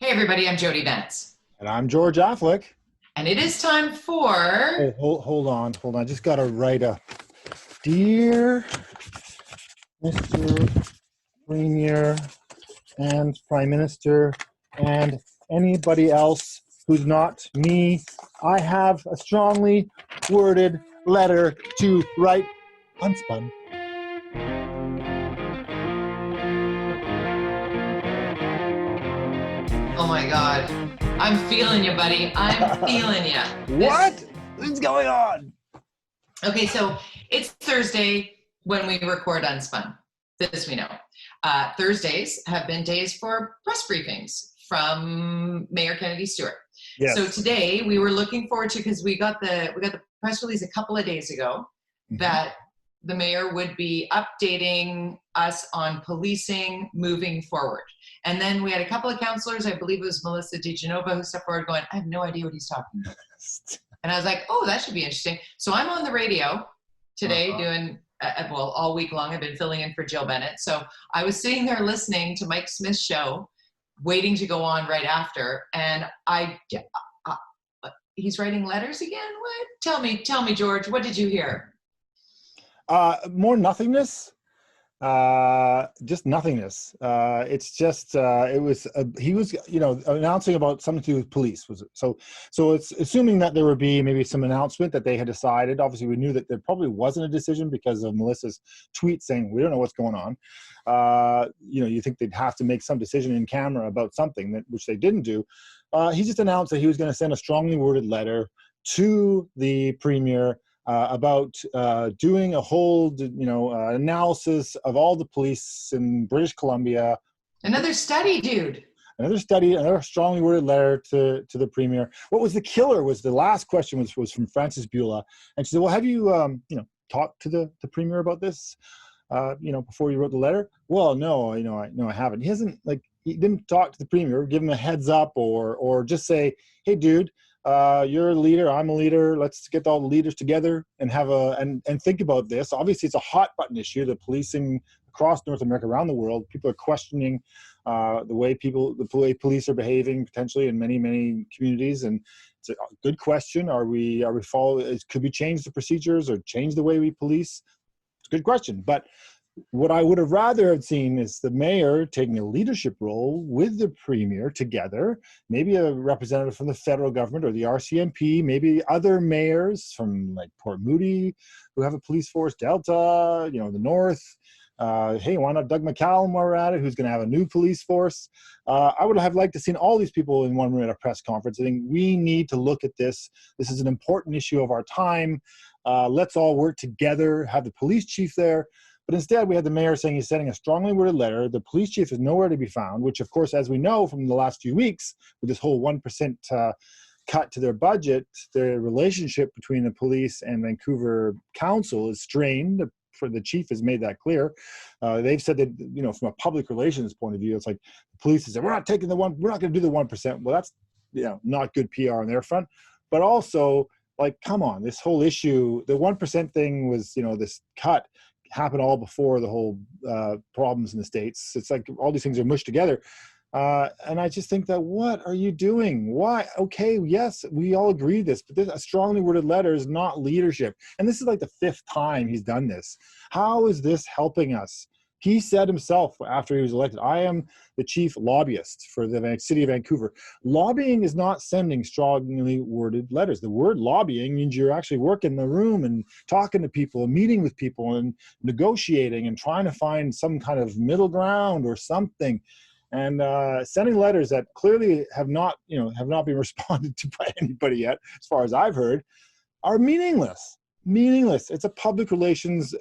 Hey everybody, I'm Jody Vance. And I'm George Affleck. And it is time for... Oh, hold on. I just got to write a dear Mr. Premier and Prime Minister and anybody else who's not me. I have a strongly worded letter to write. UnSpun. Oh my God. I'm feeling you, buddy. I'm feeling you. What is going on? Okay, so it's Thursday when we record UnSpun. This we know. Thursdays have been days for press briefings from Mayor Kennedy Stewart. Yes. So today we were looking forward to, because we got the press release a couple of days ago that the mayor would be updating us on policing moving forward. And then we had a couple of councillors, I believe it was Melissa DeGenova, who stepped forward going, I have no idea what he's talking about. And I was like, oh, that should be interesting. So I'm on the radio today doing, well, all week long I've been filling in for Jill Bennett. So I was sitting there listening to Mike Smith's show, waiting to go on right after. And he's writing letters again? What? Tell me, George, what did you hear? More nothingness. Just nothingness. It's just he was announcing about something to do with police. So it's assuming that there would be maybe some announcement that they had decided. Obviously we knew that there probably wasn't a decision because of Melissa's tweet saying we don't know what's going on. You think they'd have to make some decision in camera about something, which they didn't do. He just announced that he was going to send a strongly worded letter to the premier about doing a whole, analysis of all the police in British Columbia. Another study, dude. Another study, another strongly worded letter to the premier. What was the killer was the last question was from Frances Beulah. And she said, well, have you, talked to the premier about this, before you wrote the letter? Well, no, I haven't. He didn't talk to the premier, give him a heads up or just say, hey, dude, you're a leader, I'm a leader, let's get all the leaders together and have and think about this. Obviously it's a hot button issue, the policing across North America, around the world. People are questioning the way police are behaving potentially in many communities, and it's a good question. Are we could we change the procedures or change the way we police? It's a good question. But what I would have rather have seen is the mayor taking a leadership role with the premier together, maybe a representative from the federal government or the RCMP, maybe other mayors from like Port Moody who have a police force, Delta, the North. Hey, why not Doug McCallum while we're at it, who's going to have a new police force? I would have liked to seen all these people in one room at a press conference. I think we need to look at this. This is an important issue of our time. Let's all work together, have the police chief there. But instead, we had the mayor saying he's sending a strongly worded letter. The police chief is nowhere to be found, which, of course, as we know from the last few weeks, with this whole 1% cut to their budget, the relationship between the police and Vancouver Council is strained. The chief has made that clear. They've said that, from a public relations point of view, it's like the police has said, we're not going to do the 1%. Well, that's, not good PR on their front. But also, like, come on, this whole issue, the 1% thing was, this cut happened all before the whole problems in the States. It's like all these things are mushed together. And I just think that, what are you doing? Why? Okay, yes, we all agree this, but a strongly worded letter is not leadership. And this is like the 5th time he's done this. How is this helping us? He said himself after he was elected, I am the chief lobbyist for the city of Vancouver. Lobbying is not sending strongly worded letters. The word lobbying means you're actually working the room and talking to people and meeting with people and negotiating and trying to find some kind of middle ground or something. And sending letters that clearly have not been responded to by anybody yet, as far as I've heard, are meaningless. It's a public relations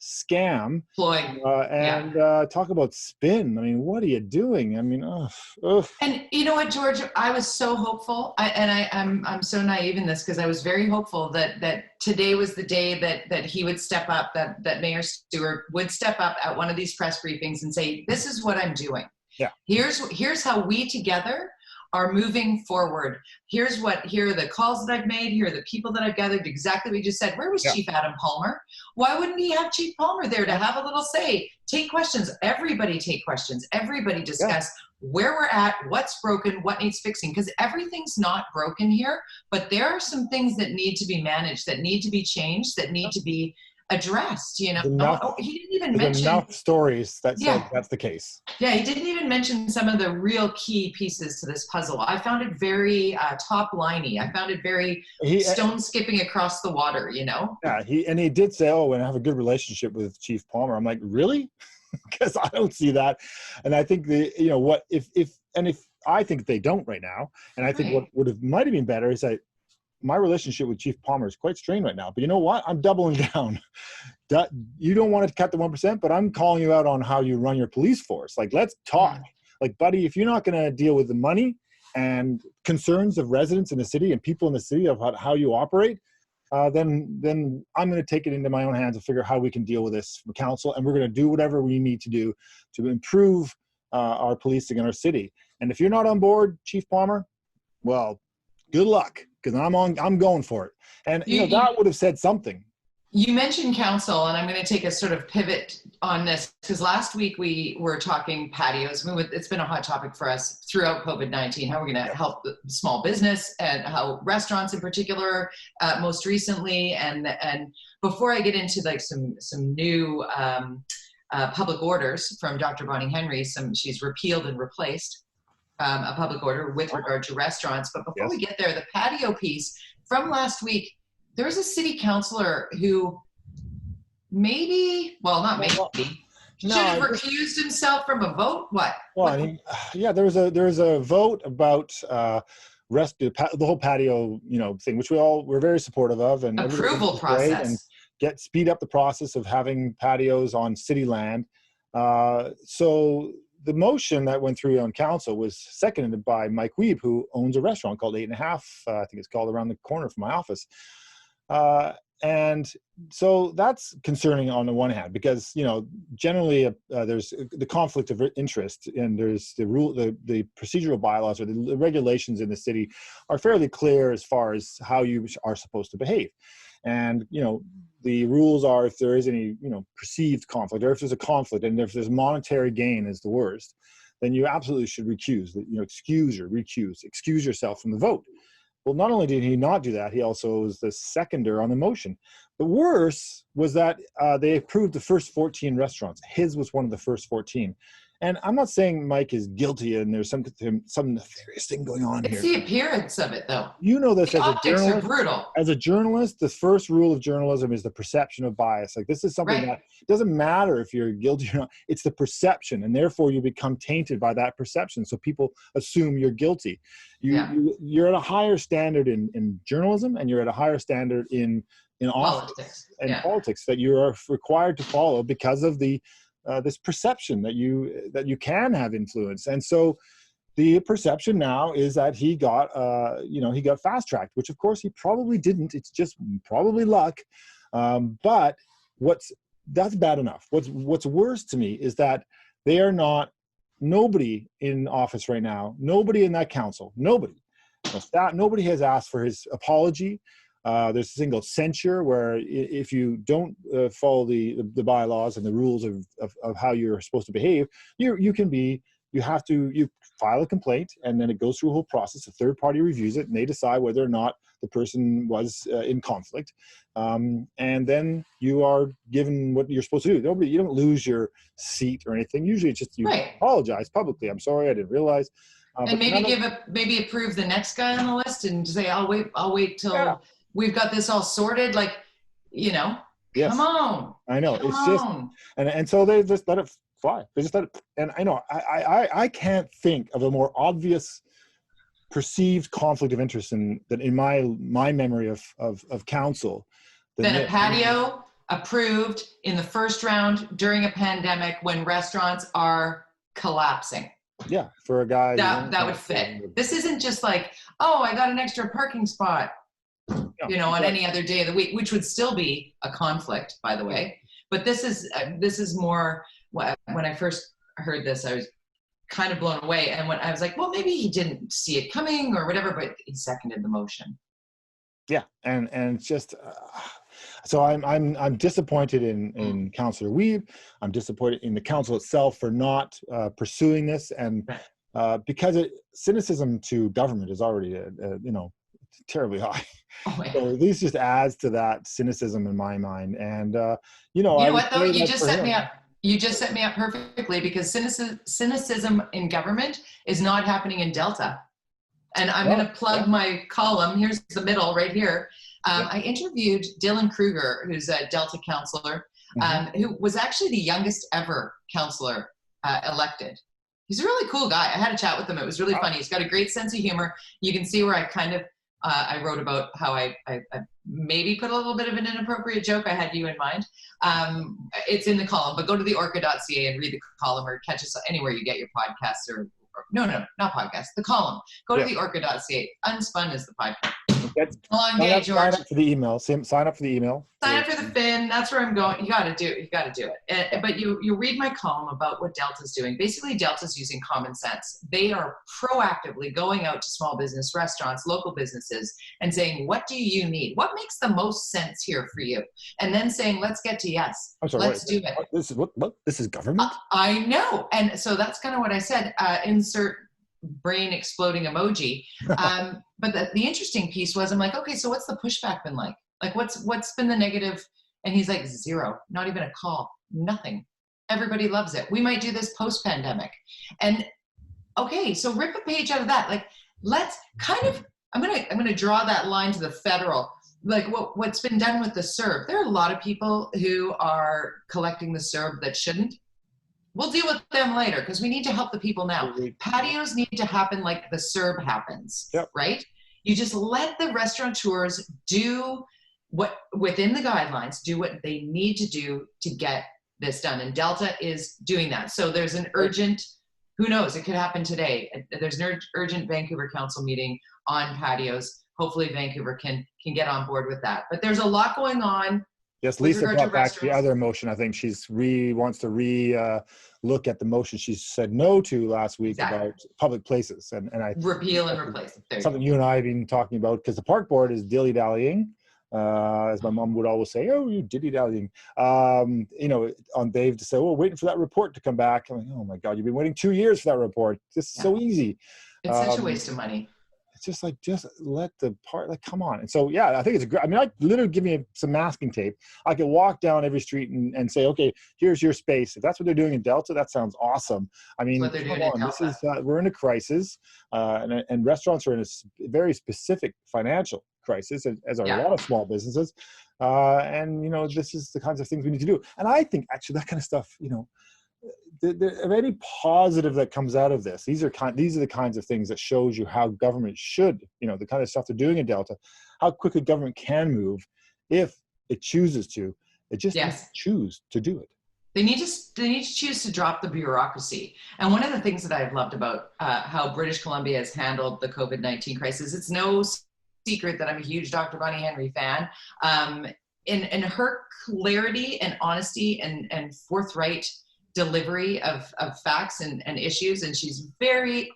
scam. Talk about spin. I mean, what are you doing? I mean, ugh. And you know what, George? I was so hopeful, I'm so naive in this, because I was very hopeful that today was the day that he would step up, that Mayor Stewart would step up at one of these press briefings and say, this is what I'm doing. Yeah. Here's how we together are moving forward. Here are the calls that I've made. Here are the people that I've gathered. Exactly what you just said. Where was Chief Adam Palmer? Why wouldn't he have Chief Palmer there to have a little say? Take questions. Everybody take questions. Everybody discuss where we're at, what's broken, what needs fixing, because everything's not broken here, but there are some things that need to be managed, that need to be changed, that need to be addressed, you know. He didn't even mention enough stories that yeah, said that's the case. Yeah, he didn't even mention some of the real key pieces to this puzzle. I found it very top-liney. I found it very stone skipping across the water, you know? Yeah, he did say, oh, and I have a good relationship with Chief Palmer. I'm like, really? Because I don't see that. And I think if I think they don't right now, and I think what might have been better is that my relationship with Chief Palmer is quite strained right now. But you know what? I'm doubling down. You don't want to cut the 1%, but I'm calling you out on how you run your police force. Like, let's talk. Like, buddy, if you're not going to deal with the money and concerns of residents in the city and people in the city of how you operate, then I'm going to take it into my own hands and figure out how we can deal with this from council. And we're going to do whatever we need to do to improve our policing in our city. And if you're not on board, Chief Palmer, well, good luck, because I'm going for it. And that would have said something. You mentioned council, and I'm going to take a sort of pivot on this, because last week we were talking patios. I mean, it's been a hot topic for us throughout COVID-19, how we're going to help small business and how restaurants in particular, most recently. And before I get into like some new public orders from Dr. Bonnie Henry, she's repealed and replaced a public order with regard to restaurants. But before we get there, the patio piece from last week, there was a city councillor who should have recused himself from a vote. What? Well, there was a vote about the whole patio, thing, which we're very supportive of, and approval process, and speed up the process of having patios on city land. So the motion that went through on council was seconded by Mike Weeb, who owns a restaurant called 8.5. I think it's called, around the corner from my office. And so that's concerning on the one hand, because generally there's the conflict of interest, and there's the procedural bylaws, or the regulations in the city are fairly clear as far as how you are supposed to behave. And the rules are, if there is any perceived conflict, or if there's a conflict, and if there's monetary gain is the worst, then you absolutely should excuse yourself from the vote. Well, not only did he not do that, he also was the seconder on the motion. The worse was that they approved the first 14 restaurants. His was one of the first 14. And I'm not saying Mike is guilty and there's some nefarious thing going on here. It's the appearance of it, though. You know this the as a optics journalist. Are brutal. As a journalist, the first rule of journalism is the perception of bias. Like, this is something that doesn't matter if you're guilty or not. It's the perception, and therefore you become tainted by that perception. So people assume you're guilty. You're at a higher standard in journalism, and you're at a higher standard in politics politics that you are required to follow because of the this perception that you can have influence. And so the perception now is that he got fast tracked, which of course he probably didn't. It's just probably luck. But that's bad enough. What's worse to me is that they are not, nobody in office right now, nobody in that council, nobody has asked for his apology. There's a single censure where if you don't follow the bylaws and the rules of how you're supposed to behave, you file a complaint, and then it goes through a whole process. A third party reviews it, and they decide whether or not the person was in conflict. And then you are given what you're supposed to do. You don't lose your seat or anything. Usually it's just you apologize publicly. I'm sorry, I didn't realize. And maybe approve the next guy on the list and say, I'll wait till we've got this all sorted. Like, come on. I know. And so they just let it fly. They just let it. And I know, I can't think of a more obvious perceived conflict of interest than in my memory of council. Then a patio approved in the first round during a pandemic when restaurants are collapsing. Yeah, for a guy that would fit. This isn't just like, oh, I got an extra parking spot, on any other day of the week, which would still be a conflict, by the way. But this is more, when I first heard this, I was kind of blown away. And when I was like, well, maybe he didn't see it coming or whatever, but he seconded the motion. Yeah, and it's just so I'm disappointed in Councillor Weeb. I'm disappointed in the council itself for not pursuing this, and because cynicism to government is already, terribly high. Oh, yeah. So this just adds to that cynicism in my mind. And, You know I what, though? would say You that just for set me him. up. You just set me up perfectly, because cynicism in government is not happening in Delta. And I'm going to plug my column. Here's the middle right here. I interviewed Dylan Kruger, who's a Delta councillor, who was actually the youngest ever councillor elected. He's a really cool guy. I had a chat with him. It was really funny. He's got a great sense of humor. You can see where I kind of, I wrote about how I maybe put a little bit of an inappropriate joke. I had you in mind. It's in the column, but go to the orca.ca and read the column, or catch us anywhere you get your podcasts, or no, not podcasts, the column. Go to the orca.ca. UnSpun is the podcast. Long day, George. Sign up for the email. Sign up for the email. Sign up for the fin. That's where I'm going. You got to do it. You got to do it. But you read my column about what Delta's doing. Basically, Delta's using common sense. They are proactively going out to small business, restaurants, local businesses, and saying, what do you need? What makes the most sense here for you? And then saying, let's get to yes. I'm sorry, let's do it. This is what? This is government? I know. And so that's kind of what I said. Insert brain exploding emoji. But the interesting piece was, I'm like, okay, so what's the pushback been like? Like, what's been the negative? And he's like, zero, not even a call, nothing. Everybody loves it. We might do this post-pandemic. And okay, so rip a page out of that. Like, let's kind of, I'm gonna draw that line to the federal. Like what's been done with the CERB. There are a lot of people who are collecting the CERB that shouldn't. We'll deal with them later, because we need to help the people now. Patios need to happen like the CERB happens, right? You just let the restaurateurs do what, within the guidelines, do what they need to do to get this done. And Delta is doing that. So there's an urgent, who knows, it could happen today. There's an urgent Vancouver Council meeting on patios. Hopefully Vancouver can get on board with that. But there's a lot going on. Yes, Lisa brought back the other motion. I think she's wants to look at the motion she said no to last week about public places, and I repeal and replace. Something you and I have been talking about, because the park board is dilly-dallying, as my mom would always say. Oh, you dilly-dallying. On Dave to say, "Oh, waiting for that report to come back." I'm like, "Oh my God, you've been waiting 2 years for that report. This is so easy." It's such a waste of money. It's just like, just let the part, like, come on. And so, yeah, I think it's great. I mean, I literally give me some masking tape. I could walk down every street and say, okay, here's your space. If that's what they're doing in Delta, that sounds awesome. I mean, come on, this is, we're in a crisis, and restaurants are in a very specific financial crisis, as are a lot of small businesses. And, this is the kinds of things we need to do. And I think actually that kind of stuff, of any positive that comes out of this, these are the kinds of things that shows you how government should, the kind of stuff they're doing in Delta, how quickly government can move if it chooses to. It just needs to choose to do it. They need to choose to drop the bureaucracy. And one of the things that I've loved about how British Columbia has handled the COVID-19 crisis, it's no secret that I'm a huge Dr. Bonnie Henry fan. In her clarity and honesty and forthright delivery of facts and issues, and she's very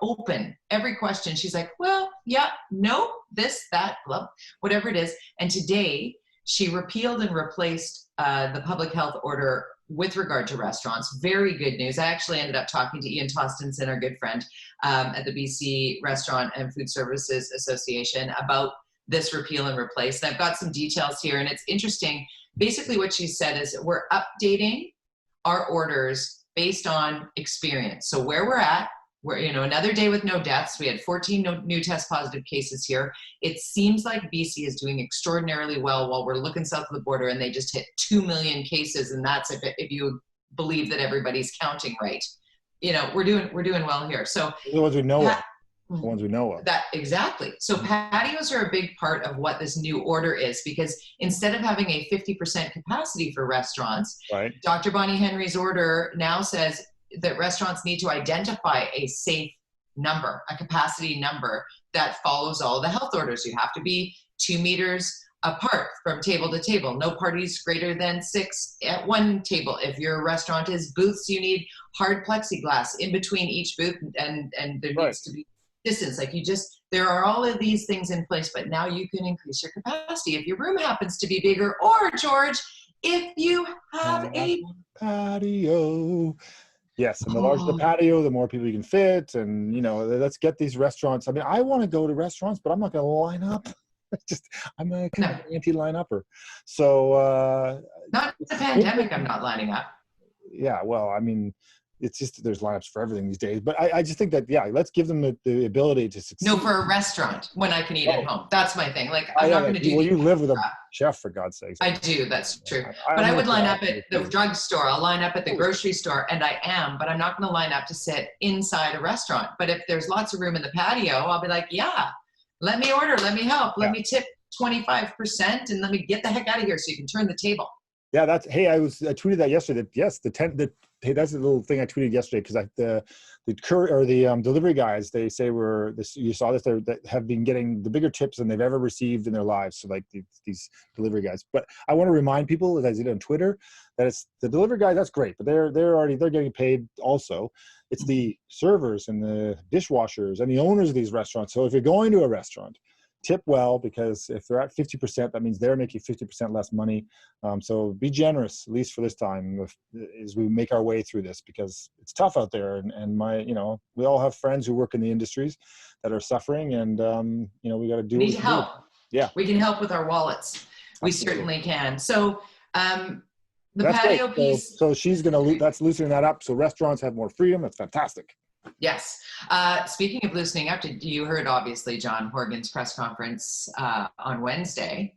open. Every question she's like, well, yeah, no, this, that, blah, whatever it is. And today she repealed and replaced the public health order with regard to restaurants. Very good news. I actually ended up talking to Ian Tostinson, our good friend at the BC Restaurant and Food Services Association, about this repeal and replace. And I've got some details here, and it's interesting. Basically what she said is we're updating our orders based on experience. So where we're at, another day with no deaths. We had 14 new test positive cases here. It seems like BC is doing extraordinarily well while we're looking south of the border, and they just hit 2 million cases. And that's if you believe that everybody's counting right. We're doing well here. So the ones we know of. The ones we know of. That exactly. So patios are a big part of what this new order is, because instead of having a 50% capacity for restaurants, Dr. Bonnie Henry's order now says that restaurants need to identify a safe number, a capacity number that follows all the health orders. You have to be 2 meters apart from table to table. No parties greater than 6 at one table. If your restaurant is booths, you need hard plexiglass in between each booth, and there needs to be distance. There are all of these things in place, but now you can increase your capacity if your room happens to be bigger, or George, if you have a patio. Yes, and the larger the patio, the more people you can fit, and let's get these restaurants. I mean, I want to go to restaurants, but I'm not going to line up. Just I'm a kind of anti-line-upper. So not the pandemic. I'm not lining up. Yeah, well, I mean, it's just there's lineups for everything these days. But I just think that let's give them the ability to succeed. No, for a restaurant when I can eat at home. That's my thing. Like I'm not going to do. Well, you live with a chef, for God's sake. I do. That's true. But I would line up at the drugstore. I'll line up at the grocery store, and I am. But I'm not going to line up to sit inside a restaurant. But if there's lots of room in the patio, I'll be like, yeah, let me order, let me help, let me tip 25%, and let me get the heck out of here so you can turn the table. Yeah, I tweeted that yesterday. That yes, that's a little thing I tweeted yesterday because the delivery guys, they say you saw this, that have been getting the bigger tips than they've ever received in their lives. So like these delivery guys. But I want to remind people, as I did on Twitter, that it's the delivery guys. That's great, but they're getting paid also. It's the servers and the dishwashers and the owners of these restaurants. So if you're going to a restaurant, tip well, because if they're at 50%, that means they're making 50% less money. So be generous, at least for this time, as we make our way through this, because it's tough out there. And we all have friends who work in the industries that are suffering, and we got to do. We need help. Yeah, we can help with our wallets. We certainly can. So that's patio great. piece. So she's that's loosening that up. So restaurants have more freedom. That's fantastic. Yes. Speaking of loosening up, you heard obviously John Horgan's press conference on Wednesday.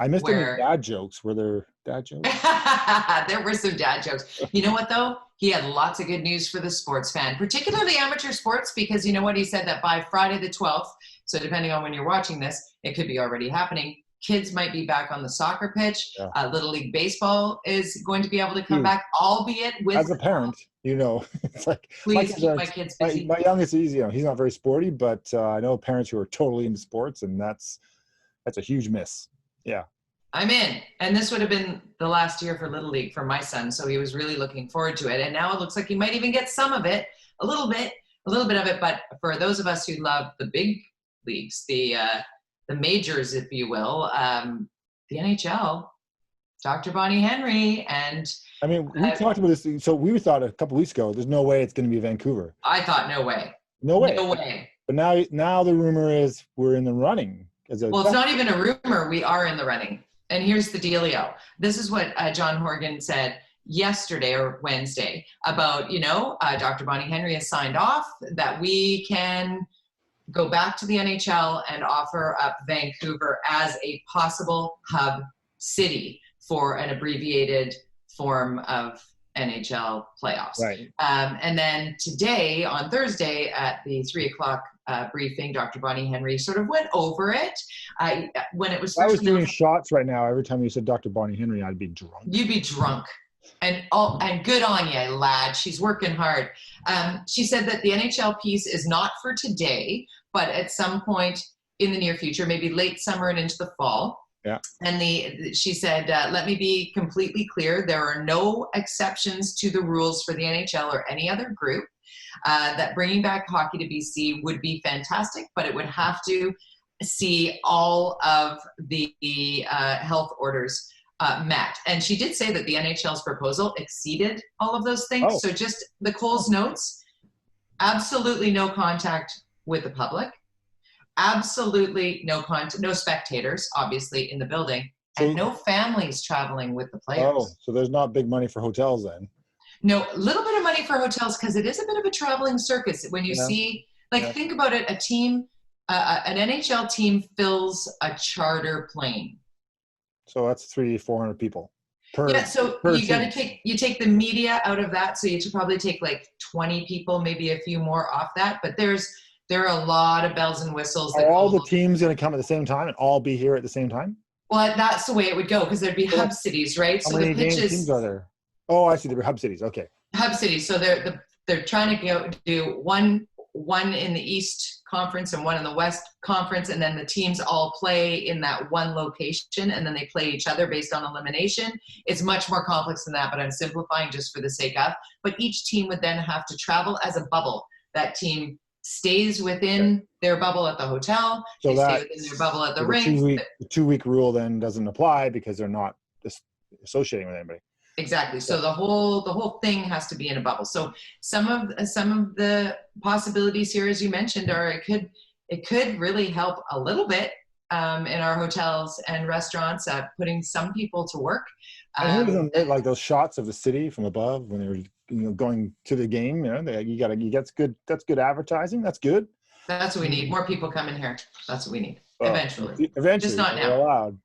I missed any dad jokes. Were there dad jokes? There were some dad jokes. You know what though? He had lots of good news for the sports fan, particularly amateur sports, because you know what? He said that by Friday the 12th, so depending on when you're watching this, it could be already happening. Kids might be back on the soccer pitch. Yeah. Little League Baseball is going to be able to come back, albeit with... As a parent, it's like... Please keep my kids busy. My youngest is, he's not very sporty, but I know parents who are totally into sports, and that's a huge miss. Yeah. I'm in. And this would have been the last year for Little League for my son, so he was really looking forward to it. And now it looks like he might even get some of it, a little bit of it. But for those of us who love the big leagues, the majors, if you will, the NHL, Dr. Bonnie Henry, and... I mean, we talked about this, so we thought a couple weeks ago, there's no way it's going to be Vancouver. I thought, no way. No way. No way. But now the rumor is we're in the running. Well, it's not even a rumor. We are in the running. And here's the dealio. This is what John Horgan said yesterday or Wednesday about, Dr. Bonnie Henry has signed off that we can go back to the NHL and offer up Vancouver as a possible hub city for an abbreviated form of NHL playoffs. Right. And then today, on Thursday, at the 3:00 briefing, Dr. Bonnie Henry sort of went over it. When it was I was doing shots right now. Every time you said Dr. Bonnie Henry, I'd be drunk. You'd be drunk. And good on you, lad. She's working hard. She said that the NHL piece is not for today, but at some point in the near future, maybe late summer and into the fall. Yeah. And she said, let me be completely clear. There are no exceptions to the rules for the NHL or any other group. That bringing back hockey to BC would be fantastic, but it would have to see all of the health orders met. And she did say that the NHL's proposal exceeded all of those things. So just the Coles notes, absolutely no contact with the public, absolutely no spectators, obviously, in the building, and no families traveling with the players. Oh, so there's not big money for hotels then? No, a little bit of money for hotels because it is a bit of a traveling circus. When you see, think about it, a team, an NHL team fills a charter plane. So that's 300-400 people per. Yeah, so you got to take the media out of that. So you should probably take like 20 people, maybe a few more off that. But there are a lot of bells and whistles. Are all the teams going to come at the same time and all be here at the same time? Well, that's the way it would go because there'd be hub cities, right? How many teams are there? Oh, I see. There were hub cities. Okay. Hub cities. So they're trying to do one in the East Conference and one in the West Conference, and then the teams all play in that one location, and then they play each other based on elimination. It's much more complex than that, but I'm simplifying just for the sake of. But each team would then have to travel as a bubble. That team stays within their bubble at the hotel. So they stay within their bubble at the rink. The 2-week rule then doesn't apply because they're not associating with anybody. Exactly. So the whole thing has to be in a bubble. So some of the possibilities here, as you mentioned, are it could really help a little bit in our hotels and restaurants, putting some people to work. And here's them, like those shots of the city from above when they were going to the game. That's good advertising. That's good. That's what we need. More people come in here. That's what we need. Well, Eventually, eventually, just not now. Allowed.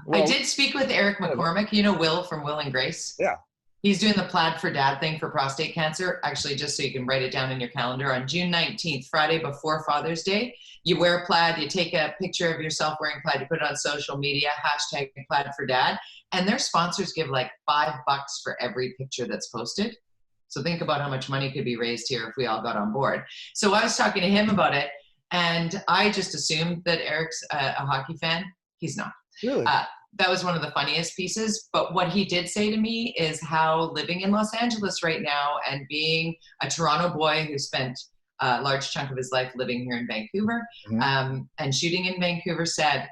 Well, I did speak with Eric McCormick. You know Will from Will and Grace. Yeah. He's doing the Plaid for Dad thing for prostate cancer. Actually, just so you can write it down in your calendar, on June 19th, Friday before Father's Day, you wear plaid, you take a picture of yourself wearing plaid, you put it on social media, hashtag Plaid for Dad, and their sponsors give like $5 for every picture that's posted. So think about how much money could be raised here if we all got on board. So I was talking to him about it, and I just assumed that Eric's a hockey fan. He's not. Really? That was one of the funniest pieces. But what he did say to me is how living in Los Angeles right now and being a Toronto boy who spent a large chunk of his life living here in Vancouver, and shooting in Vancouver, said,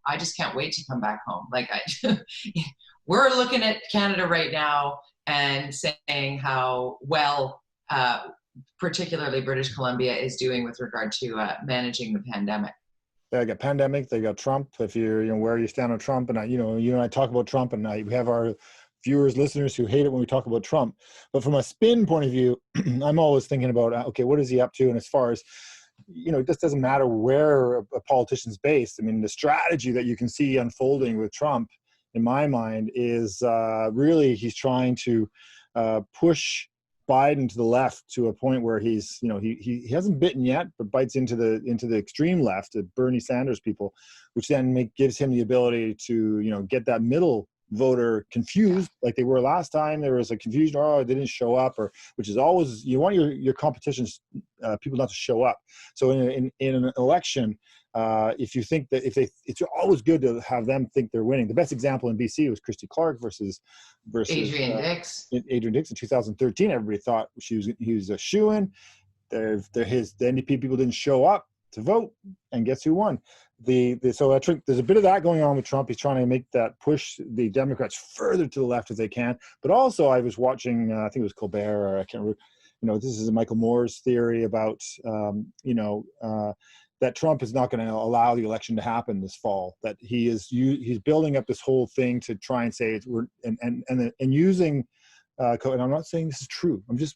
I just can't wait to come back home. Like, we're looking at Canada right now and saying how well, particularly British Columbia, is doing with regard to managing the pandemic. They got pandemic. They got Trump. If you're, where you stand on Trump, and you and I talk about Trump, and we have our viewers, listeners who hate it when we talk about Trump. But from a spin point of view, I'm always thinking about, okay, what is he up to? And as far as, it just doesn't matter where a politician's based. I mean, the strategy that you can see unfolding with Trump, in my mind, is really he's trying to push Biden to the left to a point where he's, he hasn't bitten yet, but bites into the extreme left, the Bernie Sanders people, which then gives him the ability to, get that middle voter confused, like they were last time. There was a confusion, they didn't show up, or which is always, you want your competitions, people not to show up. So in an election, if you think that it's always good to have them think they're winning. The best example in BC was Christy Clark versus Adrian Dix. Adrian Dix in 2013. Everybody thought he was a shoo-in. The NDP people didn't show up to vote, and guess who won? So I think there's a bit of that going on with Trump. He's trying to make that push the Democrats further to the left as they can. But also, I was watching, I think it was Colbert, or I can't remember. This is Michael Moore's theory about, that Trump is not going to allow the election to happen this fall. That he's building up this whole thing to try and say and using. And I'm not saying this is true. I'm just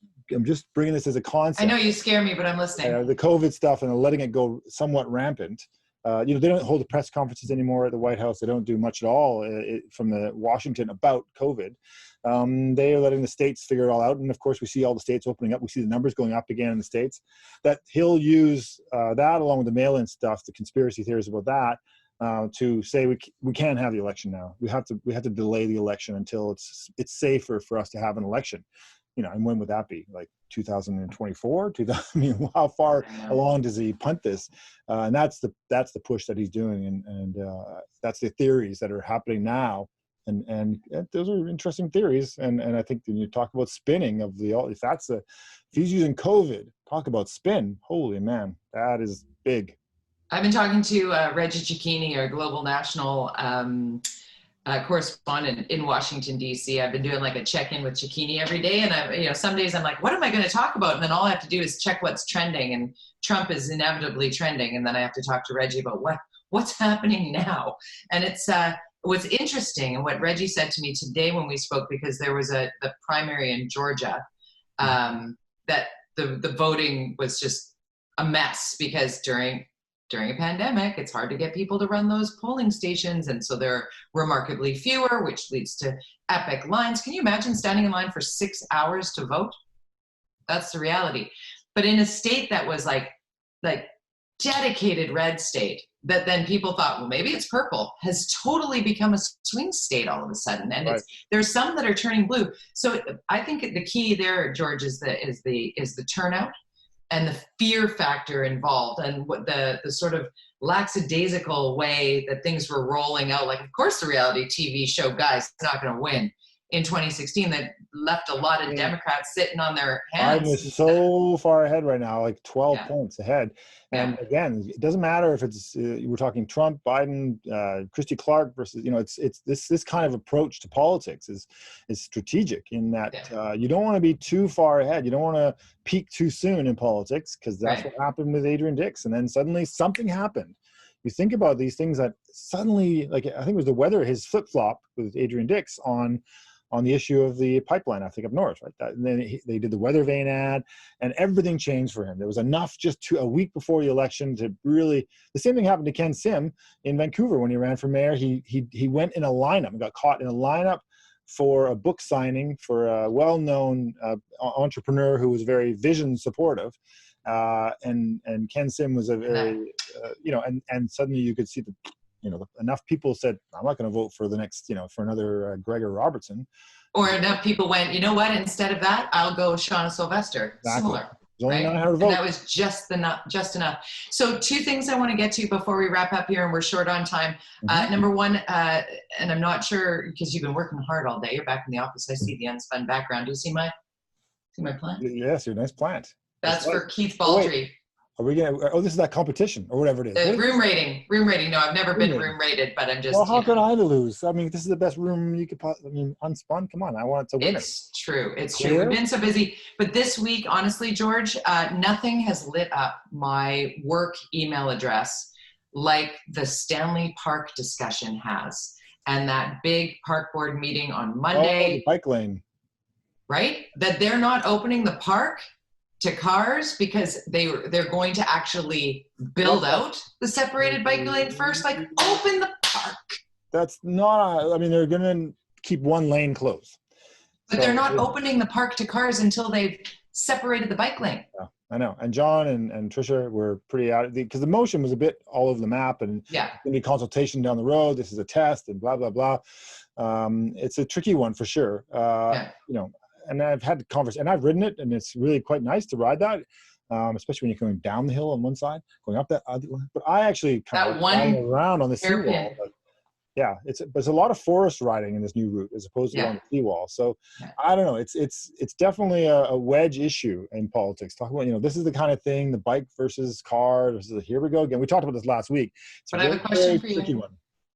bringing this as a concept. I know you scare me, but I'm listening. The COVID stuff and letting it go somewhat rampant. They don't hold the press conferences anymore at the White House. They don't do much at all from the Washington about COVID. They are letting the states figure it all out. And of course, we see all the states opening up. We see the numbers going up again in the states. That he'll use that along with the mail-in stuff, the conspiracy theories about that, to say we can't have the election now. We have to delay the election until it's safer for us to have an election. And when would that be? Like 2024? How far along does he punt this? And that's the push that he's doing, and that's the theories that are happening now. And those are interesting theories. And I think when you talk about spinning if he's using COVID, talk about spin. Holy man, that is big. I've been talking to Reggie Cicchini, our global national correspondent in Washington, D.C. I've been doing like a check-in with Cicchini every day. And some days I'm like, what am I going to talk about? And then all I have to do is check what's trending, and Trump is inevitably trending. And then I have to talk to Reggie about what's happening now. And it's what's interesting, and what Reggie said to me today when we spoke, because there was the primary in Georgia, that the voting was just a mess, because during a pandemic, it's hard to get people to run those polling stations. And so there are remarkably fewer, which leads to epic lines. Can you imagine standing in line for 6 hours to vote? That's the reality. But in a state that was like dedicated red state, that then people thought, well, maybe it's purple, has totally become a swing state all of a sudden. And right. There's some that are turning blue. So I think the key there, George, is the turnout and the fear factor involved, and what the sort of lackadaisical way that things were rolling out. Like, of course, the reality TV show guy's not going to win. in 2016 that left a lot of Democrats sitting on their Biden hands. is so far ahead right now, like 12 points ahead. And again, it doesn't matter if it's we're talking Trump, Biden, Christy Clark versus, it's this kind of approach to politics is strategic in that you don't want to be too far ahead. You don't want to peak too soon in politics, because that's what happened with Adrian Dix. And then suddenly something happened. You think about these things that suddenly, like I think it was the weather, his flip-flop with Adrian Dix on the issue of the pipeline, I think up north, right? And then they did the weather vane ad, and everything changed for him. There was enough just a week before the election to really. The same thing happened to Ken Sim in Vancouver when he ran for mayor. He went in a lineup, got caught in a lineup for a book signing for a well-known entrepreneur who was very vision supportive. And Ken Sim was a very, and suddenly you could see enough people said, I'm not going to vote for the next, for another Gregor Robertson. Or enough people went, you know what, instead of that, I'll go Shauna Sylvester. Exactly. Similar. Only right? 900 votes. And that was just enough. So 2 things I want to get to before we wrap up here, and we're short on time. Number one, and I'm not sure, because you've been working hard all day. You're back in the office. I see the UnSpun background. Do you see my plant? Yes, your nice plant. That's for Keith Baldry. Are we gonna? Oh, this is that competition or whatever it is. Room rating. No, I've never been room rated, but I'm just. Well, how can I lose? I mean, this is the best room you could possibly. I mean, UnSpun. Come on, I want it to win. It's true. We've been so busy, but this week, honestly, George, nothing has lit up my work email address like the Stanley Park discussion has, and that big park board meeting on Monday. Oh, the bike lane. Right? That they're not opening the park to cars because they're going to actually build out the separated bike lane first. Like, open the park. That's not. I mean, they're going to keep one lane closed. But they're not opening the park to cars until they've separated the bike lane. Yeah, I know. And John and Trisha were pretty out because the motion was a bit all over the map, and going to be consultation down the road. This is a test, and blah blah blah. It's a tricky one for sure. And I've had the conversation, and I've ridden it, and it's really quite nice to ride that, especially when you're going down the hill on one side, going up that other one. But I actually kind of riding around on the seawall. Yeah, it's a lot of forest riding in this new route as opposed to on the seawall. So I don't know. It's definitely a wedge issue in politics. Talk about, this is the kind of thing, the bike versus car versus here we go again. We talked about this last week. But I have a question for you.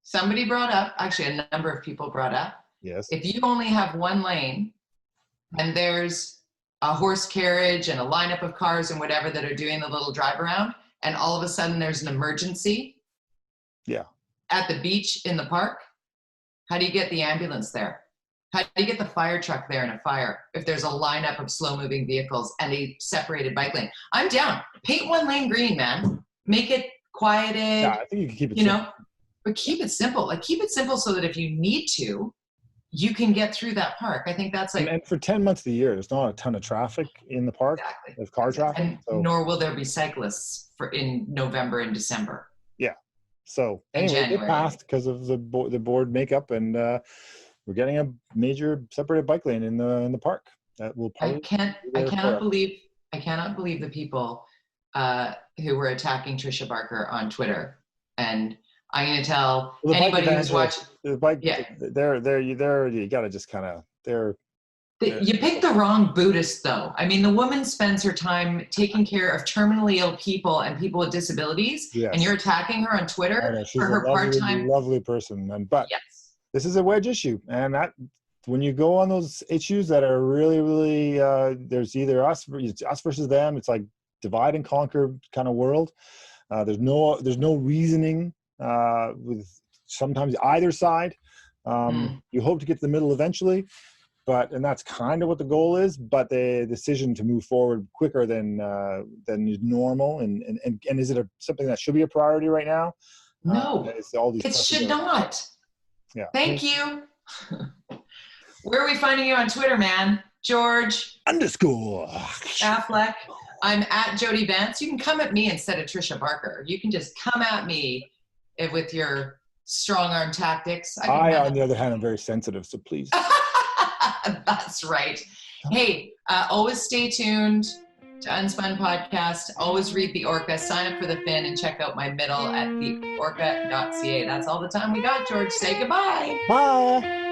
Somebody brought up, actually a number of people brought up. Yes. If you only have one lane, and there's a horse carriage and a lineup of cars and whatever that are doing the little drive around, and all of a sudden there's an emergency at the beach in the park, how do you get the ambulance there? How do you get the fire truck there in a fire if there's a lineup of slow-moving vehicles and a separated bike lane? I'm down. Paint one lane green, man. Make it quieted. Yeah, I think you can keep it simple. But keep it simple. Like, keep it simple so that if you need to, you can get through that park. I think that's like. And for 10 months of the year, there's not a ton of traffic in the park. Exactly. There's car traffic. And nor will there be cyclists in November and December. Yeah. So anyway, it passed because of the board makeup, and we're getting a major separated bike lane in the park. That will probably. I cannot believe the people who were attacking Trisha Barker on Twitter, and I'm going to tell anybody who's watching. The bike, you got to just kind of, you picked the wrong Buddhist, though. I mean, the woman spends her time taking care of terminally ill people and people with disabilities, and you're attacking her on Twitter for her part-time. Lovely person, but this is a wedge issue, and that when you go on those issues that are really, really, there's either us versus them. It's like divide and conquer kind of world. There's no reasoning with sometimes either side. You hope to get to the middle eventually, and that's kind of what the goal is. But the decision to move forward quicker than is normal, and is it something that should be a priority right now? No, it should not. Yeah. Thank you. Where are we finding you on Twitter, man? George _ Affleck. I'm at Jody Vance. You can come at me instead of Trisha Barker. You can just come at me with your strong arm tactics. On the other hand, I'm very sensitive, so please. That's right. Hey, always stay tuned to UnSpun Podcast. Always read the Orca. Sign up for the Fin and check out my middle at theorca.ca. That's all the time we got, George. Say goodbye. Bye.